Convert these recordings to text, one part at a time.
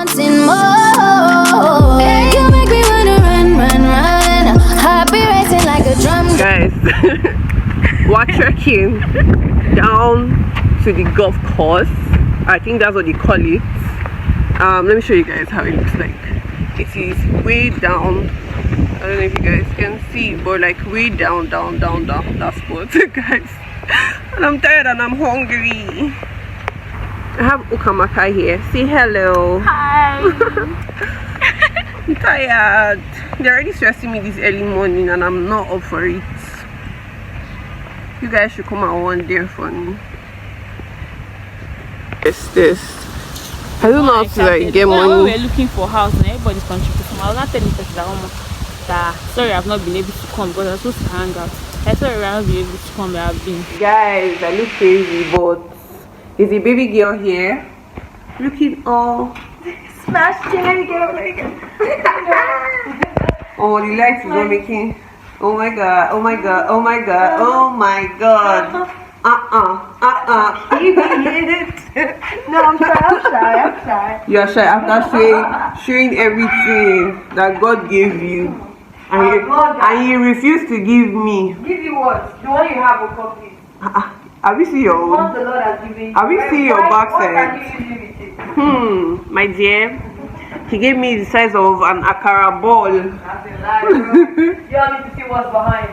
wanting more. You make me wanna run. Happy racing like a drum. Guys, we're trekking down to the golf course. I think that's what they call it. Let me show you guys how it looks like. It is way down. I don't know if you guys can see, but like way down that spot, guys. And I'm tired and I'm hungry. I have Ukamaka here. Say hello. Hi. I'm tired. They're already stressing me this early morning and I'm not up for it. You guys should come out one day for me. It's this. I don't know how to like get money. When we were looking for a house and everybody's contributing, I was not telling people that sorry I've not been able to come because I was supposed to hang out. I sorry I haven't been able to come, but I've been. Guys, I look crazy, but is a baby girl here looking all smashed baby girl like oh, the lights is not making. Oh my god, oh my god, oh my god, oh my god. You did it. No, I'm shy. You are shy after showing everything that God gave you. And you refuse to give me. Give you what? The one you have will complete. Have you seen your own? What the Lord has given you. Have you seen your backside? My dear. He gave me the size of an akara ball. That's a lie, bro. You all need to see what's behind.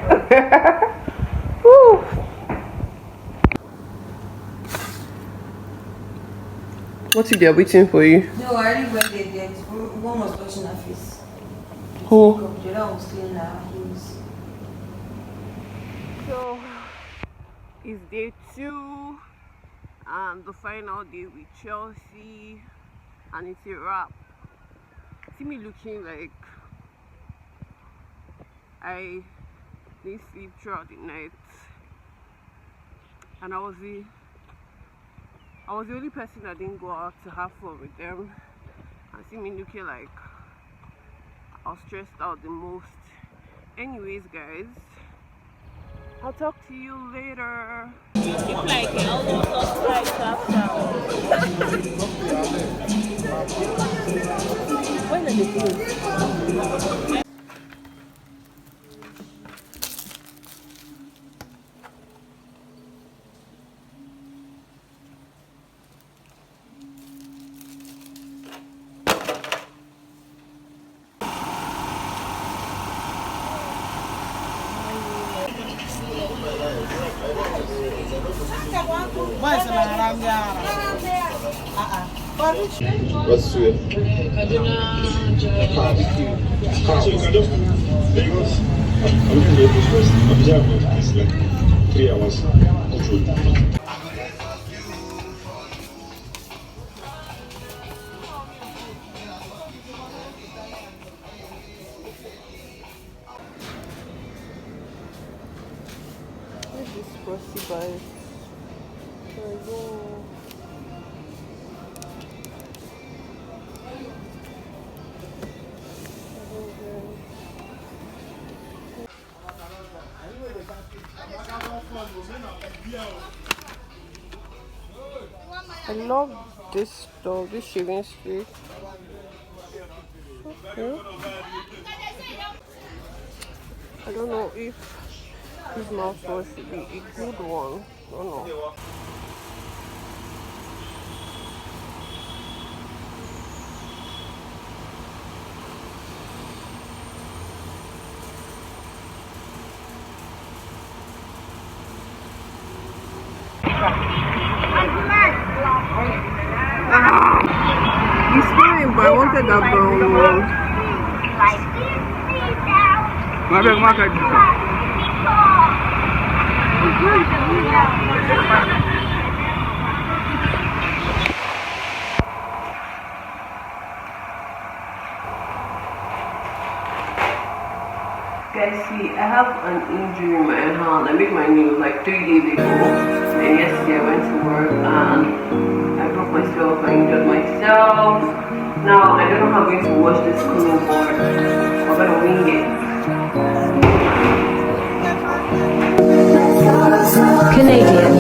What if they're waiting for you? No, I already went there. One was washing her face. Who? The other was cleaning her heels. So, it's day 2 and the final day with Chelsea, and it's a wrap. See me looking like I didn't sleep throughout the night, and I was the only person that didn't go out to have fun with them, and see me looking like I was stressed out the most. Anyways, guys, I'll talk to you later. When are they closed? What's sweet? Kaduna, Lagos. I'm looking at this first. It's like 3 hours. Where's this crossy guys? There we go. I love this store, this shaving street. Okay. I don't know if this mouthwash should be a good one. I don't know. It's fine, but I wanted that brown one. Guys, see, I have an injury in my hand. I made my nails like 3 days ago, and yesterday I went to work and I broke myself. I injured myself. Now I don't know how I'm going to wash this clean board. I'm gonna wing it. Canadian.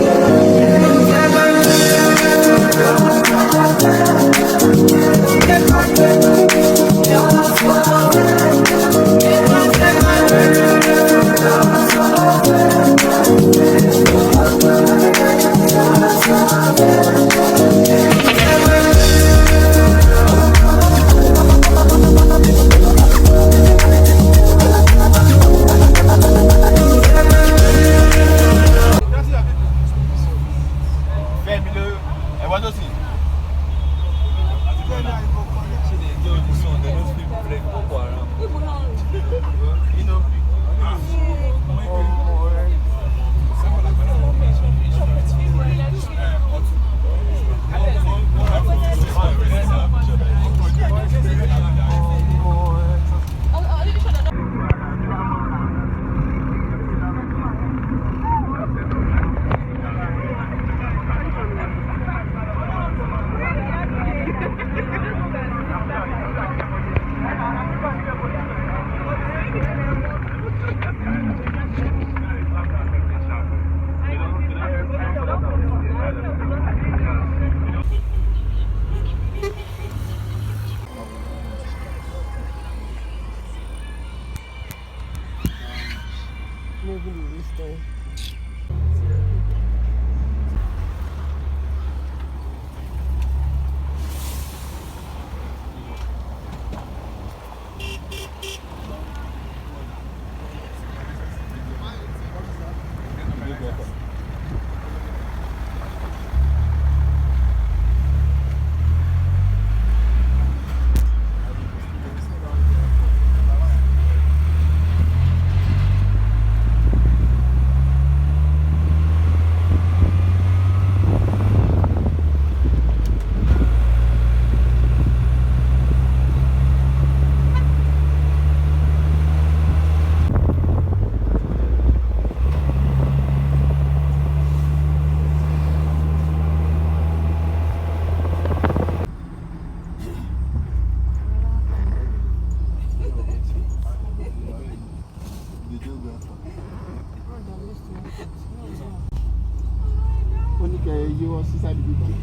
us inside the big one.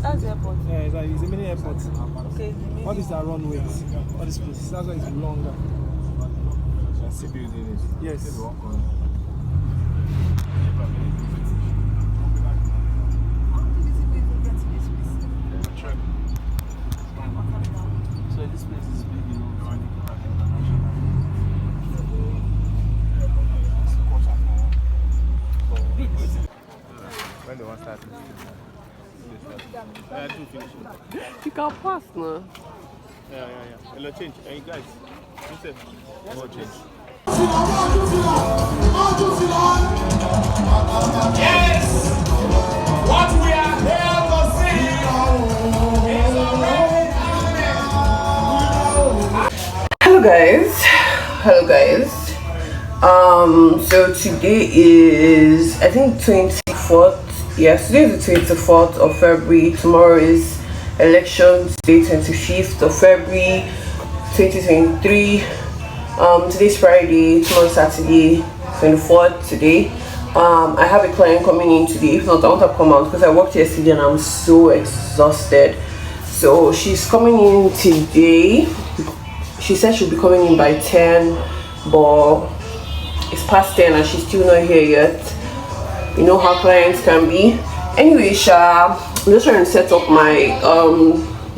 That's the airport. Yeah, it's a mini airport. Okay. All these are runways. All these places. That's why it's longer. See building it. Yes. So this place is big, you know. When they want to start I do finish it. You can pass now. Yeah. Hello, change. Hey guys, you said no change. Yes! What we are here to see is already happening. Hello guys. So today is, I think, 24th. Yes, today is the 24th of February. Tomorrow is election day, 25th of February 2023. Today's Friday, tomorrow Saturday, 24th today. I have a client coming in today. If not, I want to come out because I worked yesterday and I'm so exhausted. So she's coming in today. She said she'll be coming in by 10, but it's past 10 and she's still not here yet. You know how clients can be. Anyway, I'm just trying to set up my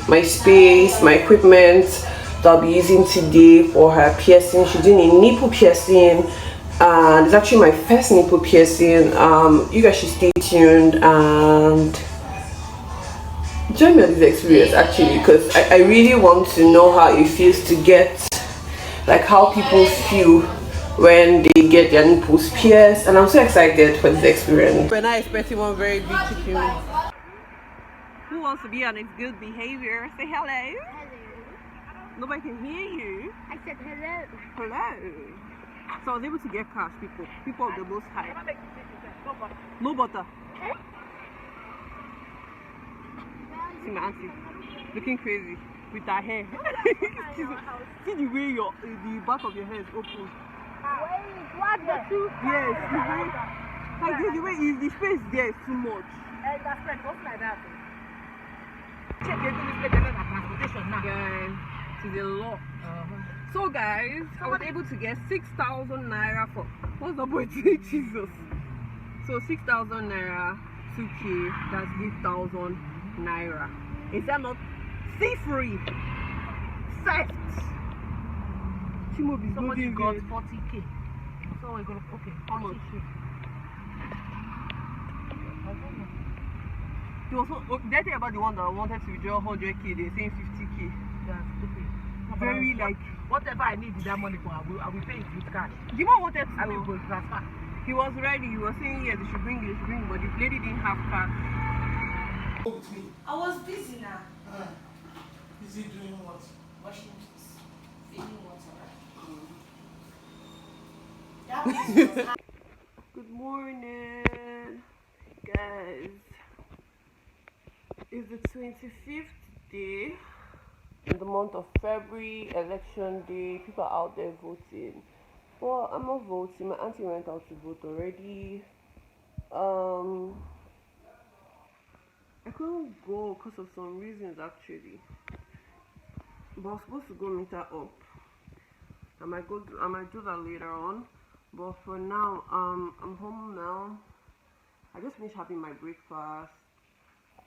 my space, my equipment that I'll be using today for her piercing. She's doing a nipple piercing, and it's actually my first nipple piercing. You guys should stay tuned and join me on this experience actually, because I really want to know how it feels to get, like, how people feel when they get their nipples pierced, and I'm so excited for this experience. We're not expecting one very big chicken. Who wants to be on its good behavior? Say hello. Hello. Nobody can hear you. I said hello. Hello. So I was able to get cash, people of the most high. No butter. See my auntie looking crazy with her hair. See the way the back of your hair is open. What the two? Yes, the way the space there is too much. That's right. What's like that? Check Transportation now. Guys, it's a lot. So guys, I was able to get 6,000 naira for, what's the boy doing? Jesus. So 6,000 naira, 2K, that's 8,000 naira. Is that not free? Theft. Somebody got 40K. So we're gonna, okay, how much? They also, that thing about the one that wanted to withdraw 100K, they're saying 50K. Yeah, okay. Very like, whatever I need that money for, I will pay it with cash. the man wanted to, I will go transfer. he was ready, he was saying yes, they should bring it, but the lady didn't have cash. I was busy now. Busy doing what? Washing dishes, feeding water. That was Good morning, guys. It's the 25th day in the month of February, election day. People are out there voting. Well, I'm not voting. My auntie went out to vote already. I couldn't go because of some reasons actually. But I was supposed to go meet her up. I might do that later on. But for now, I'm home now. I just finished having my breakfast.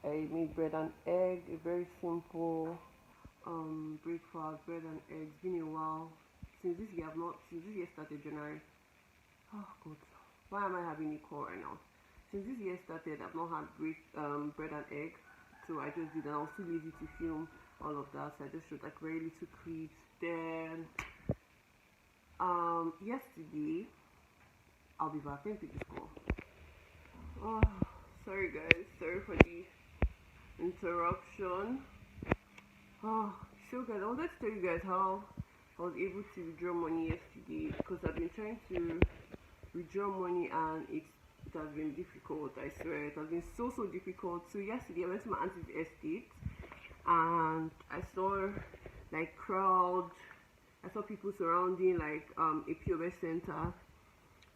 I made bread and egg, a very simple breakfast, bread and eggs. It's been a while since this year started, January. Oh god, why am I having a call right now? Since this year started, I've not had bread and egg, so I just did, and I was too lazy to film all of that, so I just showed like very little clips. Then yesterday, I'll be back. Let me pick this call. Oh, sorry guys, sorry for the interruption. Oh, so guys, I wanted to tell you guys how I was able to withdraw money yesterday, because I've been trying to withdraw money and it has been difficult. I swear, it has been so difficult. So yesterday I went to my auntie's estate and I saw like crowd I saw people surrounding like a POS center.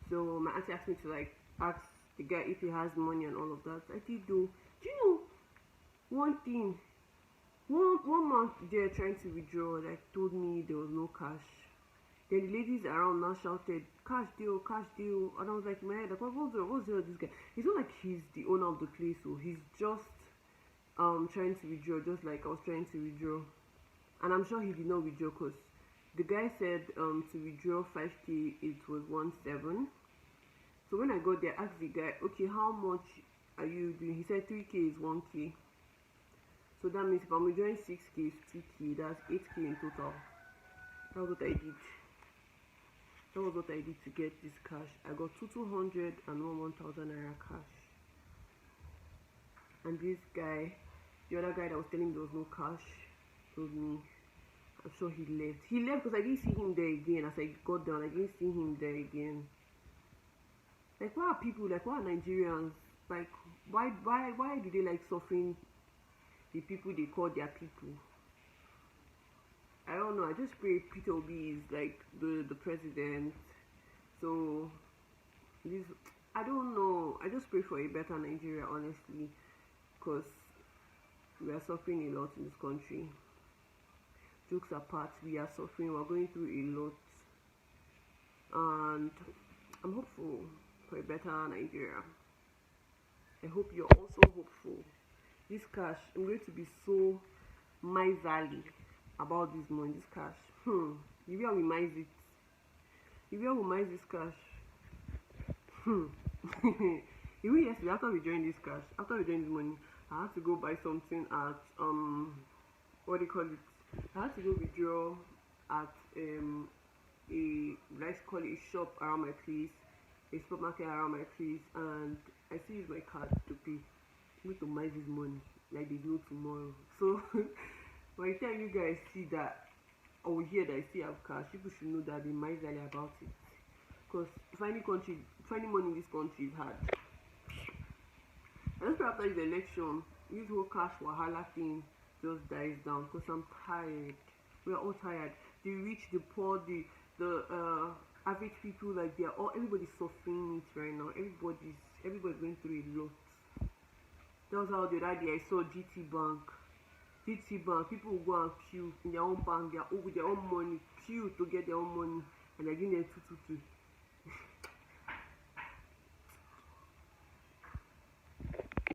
So my auntie asked me to like ask the guy if he has money and all of that. I did do. Do you know one thing? One man there trying to withdraw like told me there was no cash. Then the ladies around now shouted, cash deal, and I was like, man, like, what's this guy? It's not like he's the owner of the place, so he's just trying to withdraw, just like I was trying to withdraw. And I'm sure he did not withdraw because the guy said to withdraw 5k it was 1.7. So when I got there, I asked the guy, okay, how much are you doing? He said 3k is 1k. So that means if I'm withdrawing 6k is 2k, that's 8k in total. That was what I did. That was what I did to get this cash. I got 200 and 1,000 naira cash. And this guy, the other guy that was telling me there was no cash, told me, I'm sure he left. He left because I didn't see him there again. As I got down, I didn't see him there again. Like, why are people, like, why are Nigerians, like, why do they like suffering the people they call their people? I don't know. I just pray Peter Obi is like the president. So this, I don't know. I just pray for a better Nigeria, honestly, because we are suffering a lot in this country. Jokes apart, we are suffering. We're going through a lot, and I'm hopeful for a better Nigeria. I hope you're also hopeful. This cash, I'm going to be so miserly about this money, this cash. You will minimize it. You will minimize this cash. Even yesterday, after we joined this cash, after we joined this money, I had to go buy something at what do you call it? I had to go withdraw at let's call it a shop around my place, a supermarket around my place, and I still use my card to pay. I need to minimize this money like there's no tomorrow. So by the time you guys see that or hear that I still have cash, people should know that they miserly about it. Because finding money in this country is hard. I just pray after this election, this whole cash wahala thing just dies down. Because I'm tired. We are all tired. The rich, the poor, the average people, like everybody's suffering it right now. Everybody's going through a lot. That was how the other day I saw GT Bank, people will go and queue in their own bank, with their own money, queue to get their own money, and they're giving them 222.